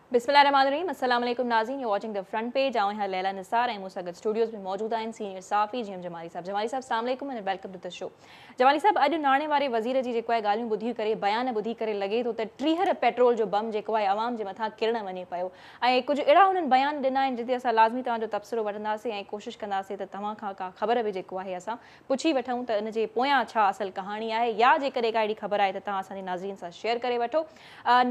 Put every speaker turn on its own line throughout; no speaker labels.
बिस्मिल्लाहिर्रहमानिर्रहीम अस्सलाम वालेकुम नाज़रीन, U watching the front page. आऊं यहाँ लैला निसार ऐं मूंसां गॾु स्टूडियोज़ में मौजूद आहिनि सीनियर साफ़ी जीएम जमाली साहब। जमाली साहब अस्सलाम वालेकुम and welcome to the show. Jamali साहब, अॼु नाणे वारे वज़ीर जी जेको आहे ॻाल्हियूं ॿुधी करे बयान ॿुधी करे लॻे थो त टीहर पेट्रोल जो बम जेको आहे आवाम जे मथां किरण वञे पियो ऐं कुझु अहिड़ा हुननि बयान ॾिना आहिनि जिते असां लाज़मी तव्हांजो तबसरो वठंदासीं ऐं कोशिशि कंदासीं त तव्हां खां का ख़बर बि जेको आहे असां पुछी वठूं त इन जे पोयां छा असल कहाणी आहे, या जेकॾहिं का अहिड़ी ख़बर आहे त तव्हां असांजे नाज़रीन सां शेयर करे वठो।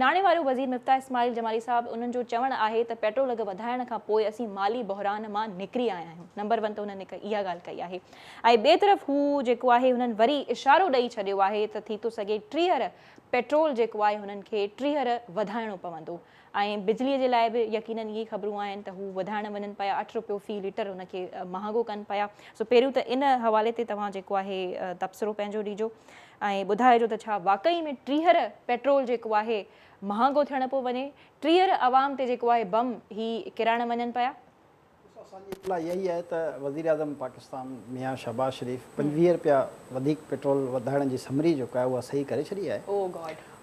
नाणे वारो वज़ीर मिफ्ता इस्माइल जमाली साहब, उन्हनि जो चवणु आहे त पेट्रोल अघु वधाइण खां पोइ असीं माली बहिरान मां निकिरी आया आहियूं। नंबर 1 त हुननि इहा ॻाल्हि कई आहे ऐं ॿिए तरफ़ हू जेको आहे हुननि वरी इशारो ॾेई छॾियो आहे त थी थो सघे टीहर पेट्रोल जेको आहे हुननि खे टीहर वधाइणो पवंदो ऐं बिजलीअ जे लाइ बि यकीनन इहे ख़बरूं आहिनि त हू वधाइण वञनि पिया, 8 रुपयो फ़ी लीटर हुनखे महांगो कनि पिया। सो पहिरियों त इन हवाले ते तव्हां जेको आहे तबसरो पंहिंजो ॾिजो ऐं ॿुधाइजो त छा वाक़ई में टीहर पेट्रोल जेको आहे महांगो थियण पियो वञे, टीहर आवाम ते जेको आहे बम ही किराइण वञनि पिया।
असांजी इतला इहा ई आहे त वज़ीर आज़म पाकिस्तान मियां शहबाज़ शरीफ़ 25 रुपया वधीक पेट्रोल वधाइण जी समरी जेका आहे उहा सही करे छॾी आहे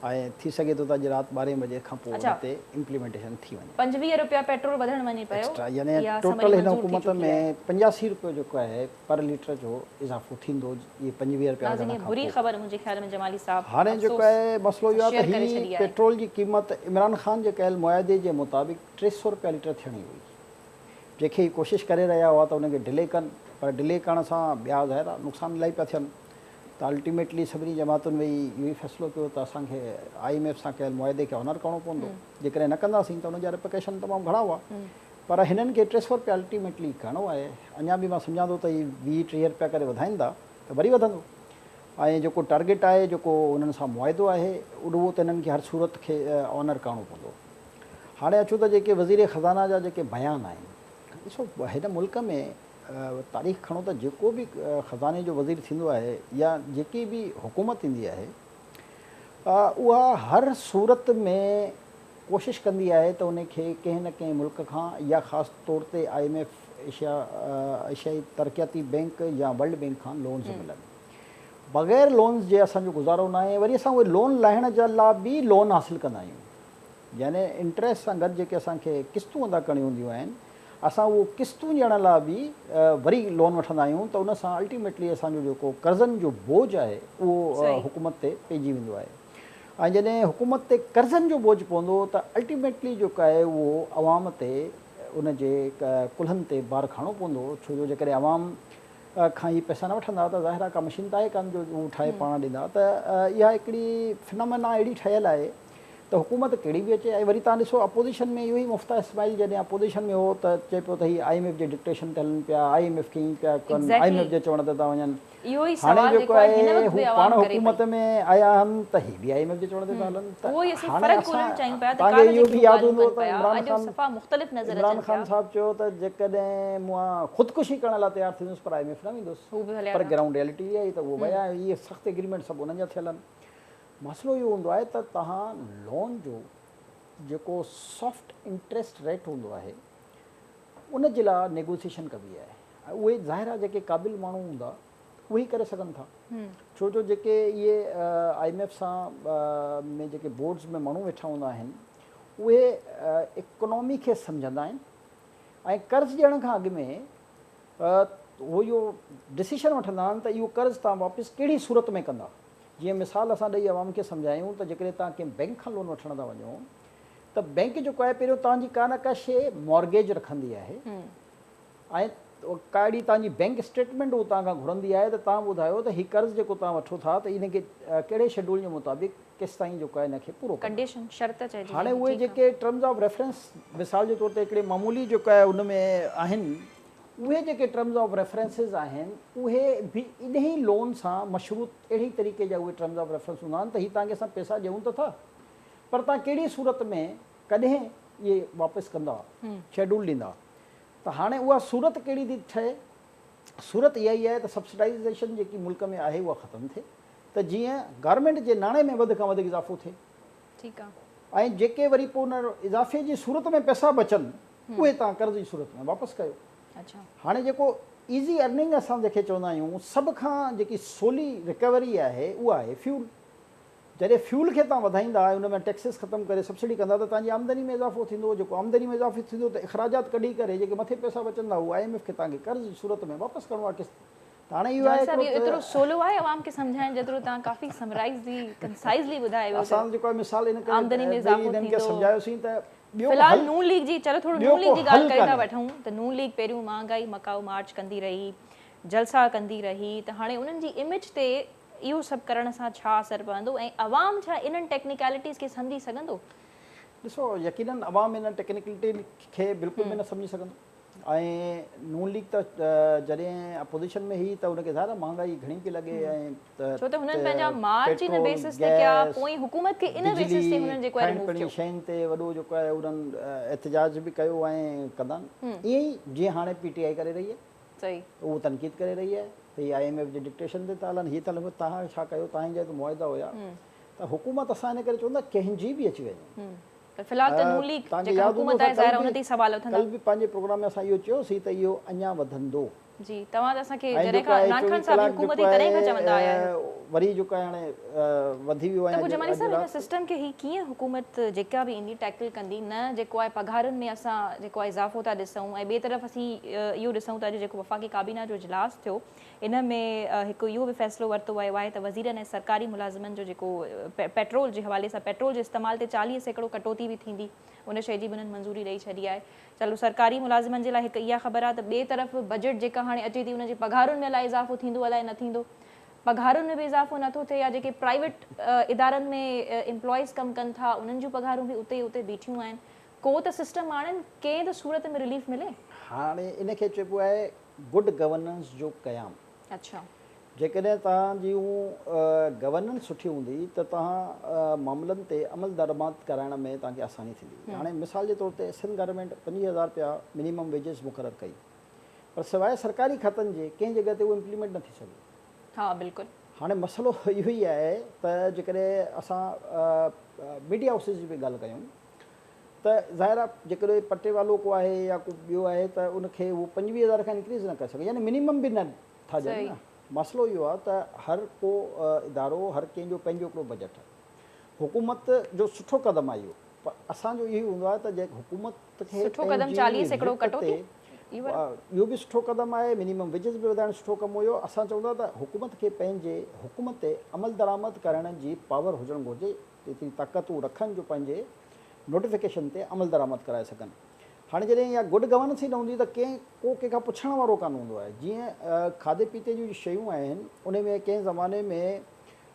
ऐं थी सघे थो त अॼु राति 12 बजे खां पोइ उन ते इम्प्लीमेंटेशन थी वञे।
25 रुपया पेट्रोल वधण वञे पियो,
यानी टोटल हिन हुकूमत में 85 रुपयो जेको आहे पर लीटर जो इज़ाफ़ो थींदो। इहे 25 रुपया
बुरी ख़बर मुंहिंजे ख़्याल में जमाली साहब।
हाणे जेको आहे मसइलो इहो आहे त हीअ पेट्रोल जी क़ीमत इमरान ख़ान जे कयल मुआदे जे मुताबिक़ 300 रुपया लीटर थियणी हुई, जंहिंखे कोशिशि करे रहिया हुआ त उनखे डिले कनि, पर डिले करण सां ॿिया ज़ाहिर नुक़सान इलाही पिया थियनि। त अल्टीमेटली सभिनी जमातुनि वेही इहो ई फ़ैसिलो कयो त असांखे IMF सां कयल मुआदे खे ऑनर करिणो पवंदो, जेकॾहिं न कंदासीं त उनजा रिप्लिकेशन तमामु घणा हुआ, पर हिननि खे 300 रुपया अल्टीमेटली करिणो आहे। अञा बि मां सम्झां थो त इहे 20-30 रुपया करे वधाईंदा त वरी वधंदो ऐं जेको टारगेट आहे, जेको उन्हनि सां मुआदो आहे, उहो त हिननि खे हर सूरत खे ऑनर करिणो पवंदो। हाणे अचूं त जेके वज़ीर ख़ज़ाना जा जेके बयान आहिनि, ॾिसो हिन मुल्क में तारीख़ खणो त जेको बि ख़ज़ाने जो वज़ीर थींदो आहे या जेकी बि हुकूमत ईंदी आहे उहा हर सूरत में कोशिशि कंदी आहे त उनखे कंहिं न कंहिं मुल्क खां या ख़ासि तौर ते IMF एशियाई तरक़ियाती बैंक या वर्ल्ड बैंक खां लोन्स मिलनि। बग़ैर लोन्स जे असांजो गुज़ारो न आहे। वरी असां उहे लोन लाहिण जे लाइ बि लोन हासिलु कंदा आहियूं, यानी इंट्रस्ट सां गॾु जेके असांखे क़िस्तूं अदा करणियूं हूंदियूं आहिनि, असां उहो क़िस्तूं ॾियण लाइ बि वरी लोन वठंदा आहियूं। त उन सां अल्टीमेटली असांजो जेको कर्ज़नि जो बोझ आहे उहो हुकूमत ते पइजी वेंदो आहे ऐं जॾहिं हुकूमत ते कर्ज़नि जो बोझ पवंदो त अल्टीमेटली जेको आहे उहो अवाम ते उनजे कुल्हनि ते भार खणणो पवंदो। छो जो जेकॾहिं अवाम खां इहे पैसा न वठंदा त ज़ाहिर आहे का मशीन त आहे कान जो उहो ठाहे पाण ॾींदा। त इहा हिकिड़ी फिनोमेना अहिड़ी ठहियलु आहे त हुकूमत कहिड़ी बि अचे। ऐं वरी तव्हां ॾिसो अपोज़िशन में इहो ई मुफ्ता इस्माइल जॾहिं अपोज़िशन में हो त चए पियो त हीअ IMF जे डिक्टेशन ते हलनि पिया, IMF खे ईअं पिया कनि, IMF जे चवण ते था वञनि। हाणे जेको आहे हू पाण हुकूमत में आया आहिनि त हीअ बि IMF जे चवण ते था हलनि। त हाणे तव्हांखे इहो बि यादि हूंदो त इमरान ख़ान साहिबु चयो त जेकॾहिं मां ख़ुदकुशी करण लाइ तयारु थींदुसि पर IMF न वेंदुसि, पर ग्राउंड रियलिटी इहा ई त उहो विया। इहे सख़्तु एग्रीमेंट सभु उन्हनि जा थियल आहिनि। मसइलो इहो हूंदो आहे त तव्हां लोन जो जेको सॉफ्ट इंट्रस्ट रेट हूंदो आहे उन जे लाइ नेगोशिएशन कबी आहे। उहे ज़ाहिर आहे जेके क़ाबिल माण्हू हूंदा उहे ई करे सघनि था, छो जो जेके इहे IMF सां में जेके बोर्ड्स में माण्हू वेठा हूंदा आहिनि उहे इकोनॉमी खे सम्झंदा आहिनि ऐं कर्ज़ु ॾियण खां अॻु में उहो इहो डिसीशन वठंदा आहिनि त इहो कर्ज़ु तव्हां वापसि कहिड़ी सूरत में कंदा। जीअं मिसाल असां ॾेई अवाम खे सम्झायूं त जेकॾहिं तव्हां कंहिं बैंक खां लोन वठण था वञो त बैंक जेको आहे पहिरियों तव्हांजी का न का शइ मॉर्गेज रखंदी आहे ऐं का अहिड़ी तव्हांजी बैंक स्टेटमेंट उहो तव्हां खां घुरंदी आहे त तव्हां ॿुधायो त हीउ कर्ज़ु जेको तव्हां वठो था त इनखे कहिड़े शेड्यूल जे मुताबिक़ केसि ताईं जेको आहे हिनखे पूरो कंडीशन शर्त चइजे। हाणे उहे जेके टर्म्स ऑफ रेफरेंस मिसाल जे तौर ते हिकिड़े मामूली जेको आहे उन में आहिनि, उहे जेके टर्म्स ऑफ रेफरेंसिस आहिनि उहे बि इन ई लोन सां मशरूत अहिड़ी तरीक़े जा उहे टर्म्स ऑफ रेफरेंस हूंदा आहिनि त हीअ तव्हांखे असां पैसा ॾियूं त था, पर तव्हां कहिड़ी सूरत में कॾहिं इहे वापसि कंदा, शेड्यूल ॾींदा। त हाणे उहा सूरत कहिड़ी थी ठहे? सूरत इहा ई आहे त सब्सिडाइज़ेशन जेकी मुल्क में आहे उहा ख़तमु थिए त जीअं गार्मेंट जे नाणे में वधि खां वधीक इज़ाफ़ो थिए। ठीकु आहे। ऐं जेके वरी पोइ उन इज़ाफ़े जी सूरत में पैसा बचनि उहे तव्हां कर्ज़ जी सूरत में वापसि कयो। हाणे जेको ईज़ी अर्निंग असां जंहिंखे चवंदा आहियूं, सभ खां जेकी सवली रिकवरी आहे उहा आहे फ्यूल। जॾहिं फ्यूल खे तव्हां वधाईंदा उन में टैक्सिस ख़तमु करे सब्सिडी कंदा त तव्हांजी आमदनी में इज़ाफ़ो थींदो, जेको आमदनी में इज़ाफ़ो थींदो त इख़राजात कढी करे जेके मथे पैसा बचंदा उहे IMF खे तव्हांखे कर्ज़ जी सूरत में वापसि करिणो आहे किस्त। त हाणे इहो आहे
एतिरो सोलो आहे अवाम खे सम्झाइण जेतिरो तव्हां काफ़ी समराइज़ली कंसाइज़ली ॿुधायो।
असां जेको आहे मिसाल इन
आमदनी में इज़ाफ़ो
इन्हनि खे सम्झायोसीं त
फ़िलहाल नून लीग जी चलो थोरो नून लीग जी ॻाल्हि करे था वठूं त नून लीग पहिरियों महांगाई मकाऊ मार्च कंदी रही, जलसा कंदी रही, त हाणे उन्हनि जी इमेज ते इहो सभु करण सां छा असरु पवंदो ऐं अवाम छा इन्हनि टेक्निकलिटीज़ खे सम्झी सघंदो?
ॾिसो यकीनन अवाम इन टेक्निकलिटी खे बिल्कुलु बि न सम्झी सघंदो ऐं नून लीग त जॾहिं अपोज़िशन में ही त उनखे ज़ाहिर महांगाई घणी पई लॻे ऐं
छो त हुननि पंहिंजा मार्च इन बेसिस ते कया, पोइ हुकूमत खे इन बेसिस ते हुननि जेको आहे रिमूव कयो।
शयुनि ते वॾो जेको आहे उन्हनि एहतिजाज बि कयो ऐं कंदा ईअं ई जीअं हाणे PTI करे रही आहे,
सही
उहो तनक़ीद करे रही आहे त हीअ IMF जे डिक्टेशन ते था हलनि, हीअ त तव्हां छा कयो, तव्हांजा त मुआइदा हुया त हुकूमत असां इन करे चवंदा कंहिंजी बि अची वञे।
त फ़िलहाल त नून लीग जेका हुकूमत आहे ज़ाहिर उन ते सवाल उथंदा।
कल बि पंहिंजे प्रोग्राम में असां इहो चयोसीं त इहो अञा वधंदो।
जी तव्हां त असांखे जॾहिं खां इमरान खान साहब हुकूमत जी तॾहिं खां चवंदा आया आहियो
वरी जेको आहे हाणे वधी वियो आहे।
त जमाली साहब हिन सिस्टम खे ही कीअं हुकूमत जेका बि ईंदी टैकल कंदी? न जेको आहे पघारुनि में असां जेको आहे इज़ाफ़ो था ॾिसूं ऐं ॿिए तरफ़ असीं इहो ॾिसूं था जेको वफ़ाक़ी काबीना जो इजलास थियो इन में हिकु इहो बि फ़ैसिलो वरितो वियो आहे त वज़ीरनि ऐं सरकारी मुलाज़िमनि जो जेको पेट्रोल जे हवाले सां पेट्रोल जे इस्तेमाल ते 40% कटौती बि थींदी, उन शइ जी बि उन्हनि मंज़ूरी ॾेई छॾी आहे। चलो सरकारी मुलाज़िमनि जे लाइ हिकु इहा ख़बर आहे त ॿिए तरफ़ बजट जेका हाणे अचे थी उनजे पघारुनि में अलाए इज़ाफ़ो थींदो अलाए न थींदो, पघारुनि में बि इज़ाफ़ो नथो थिए या जेके प्राइवेट इदारनि में एम्प्लॉइज़ कमु कनि था उन्हनि जूं पघारूं बि उते बीठियूं आहिनि, को त सिस्टम आणनि कंहिं त सूरत में रिलीफ मिले। हाणे
इनखे चइबो आहे गुड गवर्नेंस जो क़याम।
अच्छा,
जेकॾहिं तव्हांजी गवर्नेंस सुठी हूंदी त तव्हां मामलनि ते अमल दरामद कराइण में तव्हांखे आसानी थींदी। हाणे मिसाल जे तौर ते सिंध गवर्नमेंट 25,000 रुपया मिनिमम वेजिस मुक़ररु कई, पर सवाइ सरकारी खातनि जे कंहिं जॻह ते उहो इम्प्लीमेंट न थी सघी।
हा बिल्कुलु।
हाणे मसइलो इहो ई आहे त जेकॾहिं असां मीडिया हाउसिस जी बि ॻाल्हि कयूं त ज़ाहिर आहे जेकॾहिं पटे वालो को आहे या को ॿियो आहे त उनखे उहो 25,000 खां इंक्रीज़ न करे सघे, यानी मिनिमम बि न था ॾियनि न। मसइलो इहो आहे त हर को इदारो हर कंहिंजो पंहिंजो हिकिड़ो बजट आहे। हुकूमत जो सुठो क़दम आहे इहो, पर असांजो इहो हूंदो आहे त जेको हुकूमत खे इहो बि सुठो क़दम आहे, मिनिमम वेजिस बि वधाइणु सुठो कमु हुयो। असां चवंदा त हुकूमत खे पंहिंजे हुकूमत ते अमल दरामद करण जी पावर हुजणु घुरिजे, एतिरी ताक़तूं रखनि जो पंहिंजे नोटिफिकेशन ते अमल दरामद कराए सघनि। हाणे जॾहिं इहा गुड गवर्नेंस ई न हूंदी त को कंहिंखां पुछण वारो कान हूंदो आहे। जीअं खाधे पीते जूं शयूं आहिनि उन में कंहिं ज़माने में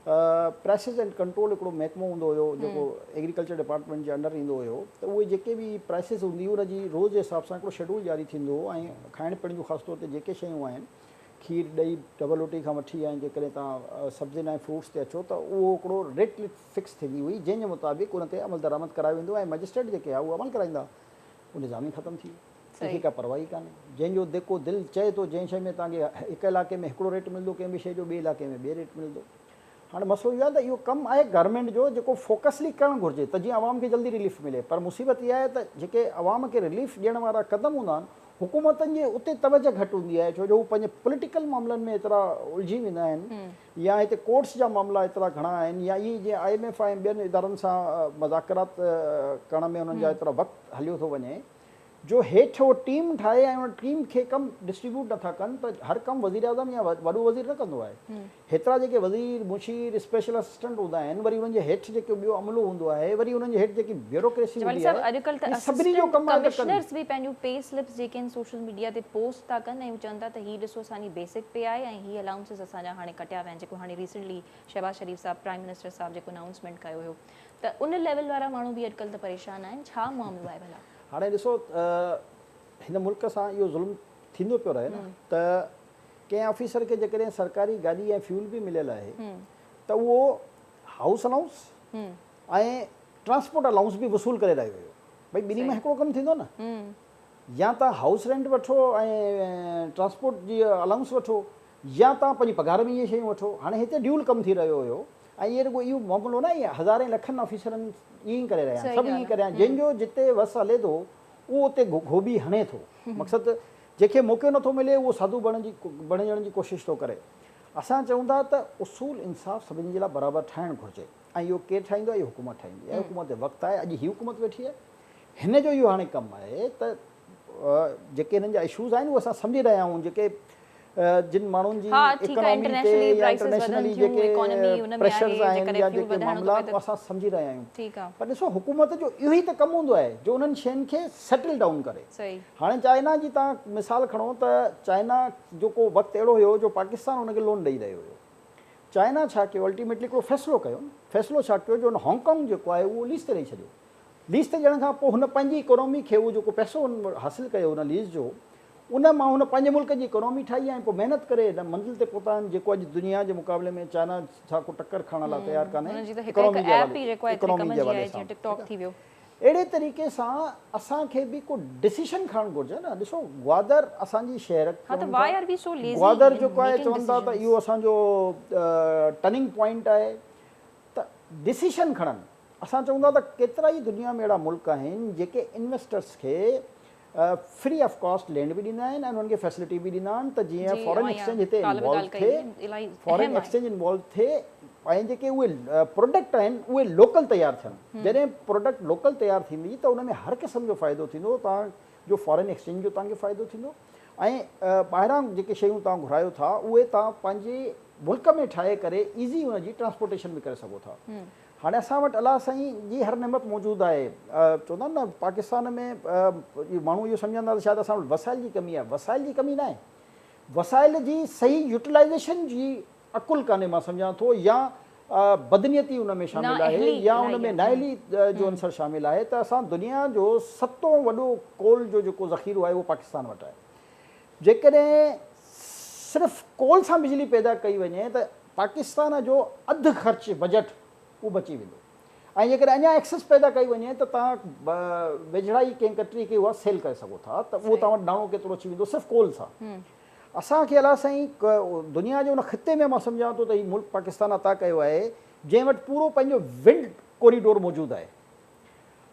प्राइसिस एंड कंट्रोल हिकिड़ो महकमो हूंदो हुयो जेको एग्रीकल्चर डिपार्टमेंट जे अंडर ईंदो हुयो, त उहे जेके बि प्राइसिस हूंदी हुई उनजी रोज़ जे हिसाब सां हिकिड़ो शेड्यूल जारी थींदो हो ऐं खाइण पीअण जूं ख़ासि तौर ते जेके शयूं आहिनि खीर ॾही डबल रोटी खां वठी ऐं जेकॾहिं तव्हां सब्जियुनि ऐं फ्रूट्स ते अचो त उहो हिकिड़ो रेट फिक्स थींदी हुई जंहिंजे मुताबिक़ उन ते अमल दरामद करायो वेंदो ऐं मजिस्ट्रेट जेके आहे उहे अमल कराईंदा। उन निज़ाम ई ख़तमु थी वियो, कंहिंखे का परवाही कान्हे। जंहिंजो जेको दिलि चए थो जंहिं शइ में तव्हांखे हिकु इलाइक़े में हिकिड़ो रेट मिलंदो, कंहिं बि शइ जो ॿिए इलाइक़े में ॿिए रेट मिलंदो। हाणे मसइलो इहो आहे त इहो कमु आहे गवर्नमेंट जो जेको फोकसली करणु घुरिजे त जीअं आवाम खे जल्दी रिलीफ मिले, पर मुसीबत इहा आहे त जेके आवाम खे रिलीफ ॾियण वारा क़दम हूंदा आहिनि हुकूमतनि जे उते तवजह घटि हूंदी आहे, छो जो हू पंहिंजे पॉलिटिकल मामलनि में एतिरा उलझी वेंदा आहिनि या हिते कोर्ट्स जा मामला एतिरा घणा आहिनि या इहे जीअं IMF ऐं ॿियनि इदारनि सां मुज़ाकरात करण में उन्हनि जा एतिरा वक़्तु हलियो थो वञे जो हेठि उहो टीम ठाहे ऐं उन टीम खे कमु डिस्ट्रीब्यूट नथा कनि त हर कमु वज़ीर आज़म या वॾो वज़ीर न कंदो आहे। हेतिरा जेके वज़ीर मुशीर स्पेशल असिस्टेंट हूंदा आहिनि वरी उन्हनि जे हेठि जेको ॿियो अमलो हूंदो आहे वरी उन्हनि जे हेठि जेकी ब्यूरोक्रेसी हूंदी आहे
अॼुकल्ह
सभिनी जो कमु आहे।
कमिश्नर्स बि पंहिंजूं पे स्लिप्स जेके आहिनि सोशल मीडिया ते पोस्ट था कनि ऐं चवनि था त हीअ ॾिसो असांजी बेसिक पे आहे ऐं हीअ अलाउंसिस असांजा हाणे कटिया विया आहिनि, जेको हाणे रिसेंटली शहबाज शरीफ़ साहब प्राइम मिनिस्टर साहब जेको अनाउंसमेंट कयो हुयो, त उन लेवल वारा माण्हू बि अॼुकल्ह त परेशान आहिनि। छा मामिलो आहे भला?
हाणे ॾिसो हिन मुल्क सां इहो ज़ुल्म थींदो पियो रहे न त कंहिं ऑफिसर खे जेकॾहिं सरकारी गाॾी ऐं फ्यूल बि मिलियल आहे त उहो हाउस अलाउंस ऐं ट्रांसपोर्ट अलाउंस बि वसूल करे रहियो हुयो। भई ॿिन्ही में हिकिड़ो कमु थींदो न, या तव्हां हाउस रेंट वठो ऐं ट्रांसपोर्ट जी अलाउंस वठो या तव्हां पंहिंजी पघार में इहे शयूं वठो। हाणे हिते ड्यूल कमु थी रहियो हुयो ऐं इहे रुॻो इहो मामिलो न इहे हज़ारे लखनि ऑफिसरनि ईअं ई करे रहिया आहिनि, सभु ईअं करे रहिया आहिनि। जंहिंजो जिते वस हले थो उहो उते गोभी हणे थो। मक़सदु जंहिंखे मौक़ो नथो मिले उहो साधू बणजण जी कोशिशि थो करे। असां चऊं था त उसूल इंसाफ़ सभिनी जे लाइ बराबरि ठाहिणु घुरिजे। ऐं इहो केरु ठाहींदो आहे? इहो हुकूमत ठाहींदी आहे। हुकूमत जो वक़्तु आहे, अॼु हीअ हुकूमत वेठी आहे, हिन जो इहो हाणे कमु आहे त जेके हिननि जा इशूज़ आहिनि उहे असां सम्झी रहिया आहियूं, जेके जिन माण्हुनि जी इकोनॉमी ते या इंटरनेशनली जेके प्रेशर्स आहिनि या जेके मामलात असां सम्झी रहिया आहियूं। पर ॾिसो हुकूमत जो इहो ई त कमु हूंदो आहे जो उन्हनि शयुनि खे सेटल डाउन करे। हाणे चाइना जी तव्हां मिसाल खणो त चाइना जो को वक़्तु अहिड़ो हुयो जो पाकिस्तान उनखे लोन ॾेई रहियो हुयो। चाइना छा कयो, अल्टीमेटली हिकिड़ो फ़ैसिलो कयो। फ़ैसिलो छा कयो जो हांगकांग जेको आहे उहो लीज़ ते ॾेई छॾियो। लीज़ ते ॾियण खां पोइ हुन पंहिंजी इकोनॉमी खे उहो जेको पैसो हासिलु कयो उन लीज़ जो, उन मां हुन पंहिंजे मुल्क जी इकोनॉमी ठाही ऐं पोइ महिनत करे हिन मंज़िल ते पहुता आहिनि जेको अॼु दुनिया जे मुक़ाबले में चाइना छा को टकर खणण लाइ तयारु कान्हे इकोनॉमी जे हवाले सां। अहिड़े तरीक़े सां असांखे बि को डिसीशन खणणु घुरिजे न। ॾिसो ग्वादर असांजी शहर, ग्वादर जेको आहे चवनि था त इहो असांजो टर्निंग पॉइंट आहे, त डिसीशन खणनि। असां चऊं था त केतिरा ई दुनिया में अहिड़ा मुल्क आहिनि जेके इन्वेस्टर्स खे फ्री ऑफ कॉस्ट लैंड बि ॾींदा आहिनि ऐं उन्हनि खे फैसिलिटी बि ॾींदा आहिनि त जीअं फॉरेन एक्सचेंज हिते इन्वॉल्व थिए, फॉरेन एक्सचेंज इन्वॉल्व थिए ऐं जेके उहे प्रोडक्ट आहिनि उहे लोकल तयारु थियनि। जॾहिं प्रोडक्ट लोकल तयारु थींदी त उन में हर क़िस्म जो फ़ाइदो थींदो, तव्हांजो फॉरेन एक्सचेंज जो तव्हांखे फ़ाइदो थींदो ऐं ॿाहिरां जेके शयूं तव्हां घुरायो था उहे तव्हां पंहिंजे मुल्क में ठाहे करे ईज़ी हुनजी ट्रांसपोर्टेशन बि करे सघो था। हाणे असां वटि अलाह साईं जी हर नेमत मौजूदु आहे। चवंदा आहिनि न पाकिस्तान में माण्हू इहो सम्झंदा त शायदि असां वटि वसाइल जी कमी आहे। वसाइल जी कमी न आहे, वसाइल जी सही यूटिलाइज़ेशन जी अकुल कान्हे मां सम्झां थो, या बदनीयती उन में शामिल आहे या उन में नाइली जो अंसर शामिल आहे। त असां दुनिया जो 7हों वॾो कोल जो जेको ज़ख़ीरो आहे उहो पाकिस्तान वटि आहे। जेकॾहिं सिर्फ़ु कोल सां बिजली पैदा कई वञे त पाकिस्तान जो अधु ख़र्चु बजट उहो बची वेंदो। ऐं जेकॾहिं अञा एक्सेस पैदा कई वञे त तव्हां वेझड़ाई कंहिं कंट्री खे उहा सेल करे सघो था, त उहो तव्हां वटि नाणो केतिरो अची वेंदो सिर्फ़ु कोल सां। असांखे अलाह साईं दुनिया जे उन ख़िते में मां सम्झां थो त हीउ मुल्क पाकिस्तान अता कयो आहे जंहिं वटि पूरो पंहिंजो विंड कॉरिडोर मौजूदु आहे।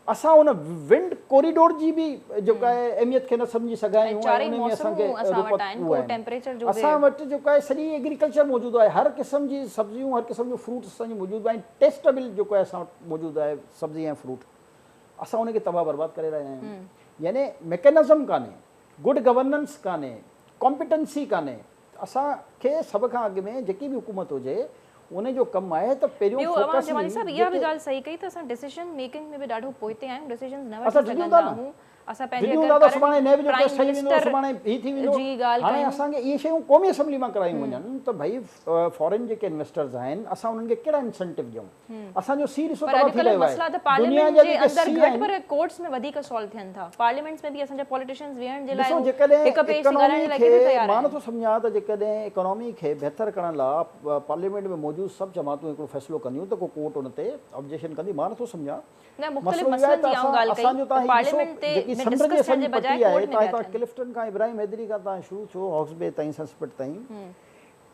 असां उन विंड कॉरिडोर जी बि जेका आहे अहमियत खे न सम्झी सघिया आहियूं। असां वटि जेको आहे सॼी एग्रीकल्चर मौजूदु आहे, हर क़िस्म जी सब्जियूं, हर क़िस्म जो फ्रूट असांजी मौजूदु आहिनि। टेस्टेबल जेको आहे असां वटि मौजूदु आहे सब्जी ऐं फ्रूट, असां उनखे तबाह बर्बादु करे रहिया आहियूं। यानी मैकेनिज़म कान्हे, गुड गवर्नेंस कान्हे, कॉम्पिटेंसी कान्हे। असांखे सभ खां अॻु में जेकी बि हुकूमत हुजे उन जो कमु आहे त पहिरियों फोकस
जमाली साहब इहा बि ॻाल्हि सही कई त असां डिसीजन मेकिंग में बि ॾाढो पोइते आहियूं। डिसीजन न वठी सघंदा आहियूं असां पंहिंजे
सुभाणे नैब जो टेस्ट ठही वेंदो, सुभाणे ही थी वेंदो। हाणे असांखे इहे शयूं क़ौमी असेंबली मां करायूं वञनि त भई फॉरेन जेके इन्वेस्टर्स आहिनि असां उन्हनि खे कहिड़ा इंसेंटिव ॾियूं। असांजो सी ॾिसो तव्हां थी रहियो आहे दुनिया जे अंदर घटि पर कोर्ट्स में वधीक सॉल्व थियनि था, पार्लियामेंट्स में बि असांजा पॉलिटिशियंस वेहण जे लाइ हिक पेज ते ॻाल्हाइण लाइ केतिरो तयार आहिनि। मां नथो सम्झां त जेकॾहिं इकोनॉमी खे बहितर करण लाइ पार्लियामेंट में मौजूदु सभु जमातूं हिकिड़ो फ़ैसिलो कंदियूं त को कोर्ट उन ते ऑब्जेक्शन कंदी। मां नथो सम्झां।
न मुख़्तलिफ़ मसइलनि जी आऊं ॻाल्हि कई पार्लियामेंट ते डिस्कस थियण जे बजाय कोर्ट में
तव्हां क्लिफ्टन खां इब्राहिम हैदरी खां तव्हां शुरू थियो हॉक्सबे ताईं संस्पिट ताईं,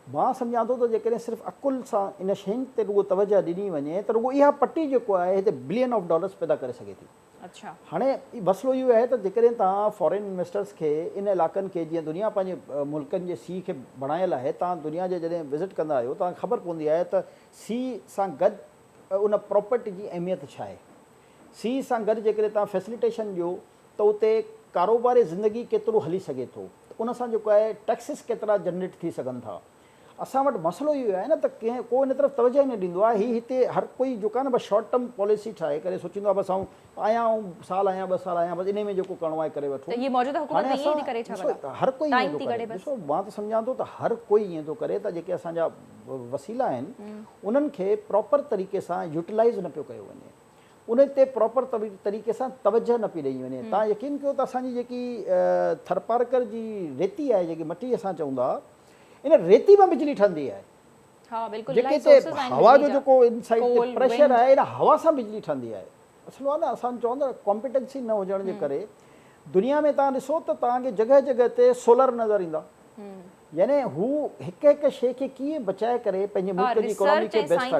मां सम्झां थो त जेकॾहिं सिर्फ़ु अकुल सां इन शयुनि ते रुॻो तवजह ॾिनी वञे त रुॻो इहा पटी जेको आहे हिते बिलियन ऑफ डॉलर्स पैदा करे सघे थी।
अच्छा,
हाणे मसइलो इहो आहे त जेकॾहिं तव्हां फॉरेन इन्वेस्टर्स खे इन इलाइक़नि खे जीअं दुनिया पंहिंजे मुल्कनि जे सी खे बणायल आहे, तव्हां दुनिया जे जॾहिं विज़िट कंदा आहियो तव्हांखे ख़बर पवंदी आहे त सी सां गॾु उन प्रॉपर्टी जी अहमियत छा आहे। सी सां गॾु जेकॾहिं तव्हां फैसिलिटेशन ॾियो त उते कारोबारी ज़िंदगी केतिरो हली सघे थो, उन सां जेको आहे टैक्सिस केतिरा जनरेट थी सघनि था। असां वटि मसइलो इहो आहे न त कंहिं को इन तरफ़ तवजह न ॾींदो आहे। हीअ हिते हर कोई जेको आहे न बसि शॉर्ट टर्म पॉलिसी ठाहे करे सोचींदो आहे बसि आहियां साल आहियां 2 साल आहियां बसि इन में जेको करिणो आहे करे वठो। हर कोई ॾिसो मां त सम्झां थो त हर कोई ईअं थो करे त जेके असांजा वसीला आहिनि उन्हनि खे प्रॉपर तरीक़े सां यूटिलाइज़ न पियो कयो वञे, उन ते प्रॉपर तरीक़े सां तवजह न पई ॾेई वञे। तव्हां यकीन कयो त असांजी जेकी थरपारकर जी रेती आहे, जेकी मटी असां चऊं था, इन रेती मां बिजली ठहंदी आहे। जेके हिते हवा जो जेको इनसाइड ते प्रेशर आहे इन हवा सां बिजली ठहंदी आहे। असलो आहे न असां चवंदा कॉम्पिटेंसी न हुजण जे करे दुनिया में तव्हां ॾिसो त तव्हांखे जॻह जॻह ते सोलर नज़र ईंदा। यानी हू हिकु हिकु शइ खे कीअं बचाए करे पंहिंजे मुल्क जी इकोनॉमी खे बेस्ट।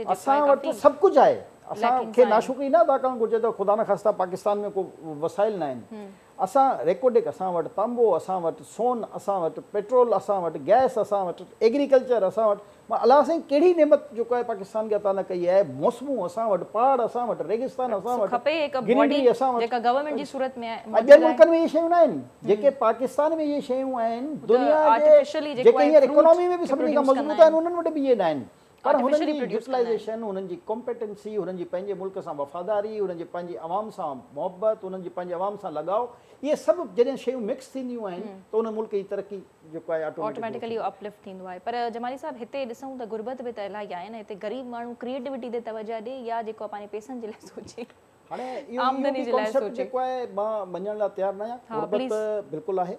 असां वटि सभु कुझु आहे, असांखे नाशुक्री न अदा करणु घुरिजे त ख़ुदा न ख़ास्ता पाकिस्तान में को वसाइल न आहिनि। असां रेकोडिक, असां वटि तांबो, असां वटि सोन, असां वटि पेट्रोल, असां वटि गैस, असां वटि एग्रीकल्चर, असां वटि मां अलाह साईं कहिड़ी नेमत जेको आहे पाकिस्तान खे अता न कई आहे। मौसमूं असां वटि, पहाड़ असां वटि, रेगिस्तान असां वटि,
खपे हिकु
ग्रीनरी
बॉडी
असां वटि।
जेका गवर्नमेंट जी सूरत में आहे,
ॿियनि मुल्कनि में इहे शयूं न आहिनि जेके पाकिस्तान में इहे शयूं आहिनि। दुनिया
artificially
जे
जेको
जेके
आहे
हींअर
fruit
इकोनॉमी में बि
खे
सभिनी खां
produce
मज़बूत
कंदा
आहिनि, उन्हनि वटि बि इहे न आहिनि। पर हुननि जी
Artificially produce कंदा आहिनि।
यूटिलाइज़ेशन, हुननि जी कॉम्पिटेंसी, हुननि जी पंहिंजे मुल्क सां वफ़ादारी, हुननि जी पंहिंजी आवाम सां मोहबत, हुननि जी पंहिंजे आवाम सां लॻाव, इहे सभु जॾहिं शयूं मिक्स थींदियूं आहिनि त उन मुल्क जी तरक़ी जेको आहे
ऑटोमेटिकली अपलिफ्ट थींदो आहे। पर जमाली साहब हिते ॾिसूं त गुरबत बि त इलाही आहे न, हिते ग़रीब माण्हू क्रिएटिविटी ते तवजह ॾे या जेको आहे पंहिंजे पैसनि जे लाइ सोचे,
हाणे
आमदनी जे लाइ
कॉन्सेप्ट
सोचे।
जेको आहे मां मञण लाइ तयारु न आहियां। गुरबत बिल्कुलु आहे,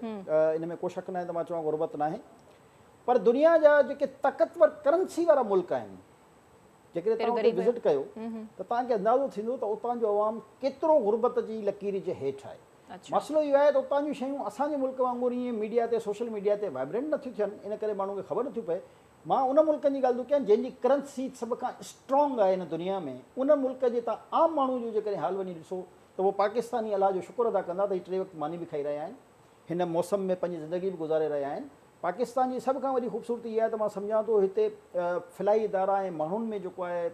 इन में को शक न आहे त मां चवां गुरबत न आहे। पर दुनिया जा जेके ताक़तवर करंसी वारा मुल्क आहिनि, जेकॾहिं तव्हां उते विज़िट कयो त तव्हांखे अंदाज़ो थींदो त उतां जो अवाम केतिरो गुरबत जी लकीर जे हेठि आहे। मसइलो इहो आहे त उतां जूं शयूं असांजे मुल्क वांगुरु ईअं मीडिया ते, सोशल मीडिया ते वाइब्रेंट नथियूं थियनि, इन करे माण्हू खे ख़बर नथियूं पए। मां उन मुल्कनि जी ॻाल्हि थो कयां जंहिंजी करंसी सभ खां स्ट्रॉन्ग आहे हिन दुनिया में। उन मुल्क जे तव्हां आम माण्हू जो जेकॾहिं हाल वञी ॾिसो त उहो पाकिस्तानी अलाह जो शुक्र अदा कंदा त हीअ 3 वक़्तु मानी बि खाई रहिया आहिनि, हिन मौसम में पंहिंजी ज़िंदगी बि गुज़ारे रहिया आहिनि। पाकिस्तान जी सभ खां वॾी ख़ूबसूरती इहा आहे त मां सम्झां थो हिते फ़िलाई इदारा ऐं माण्हुनि में जेको आहे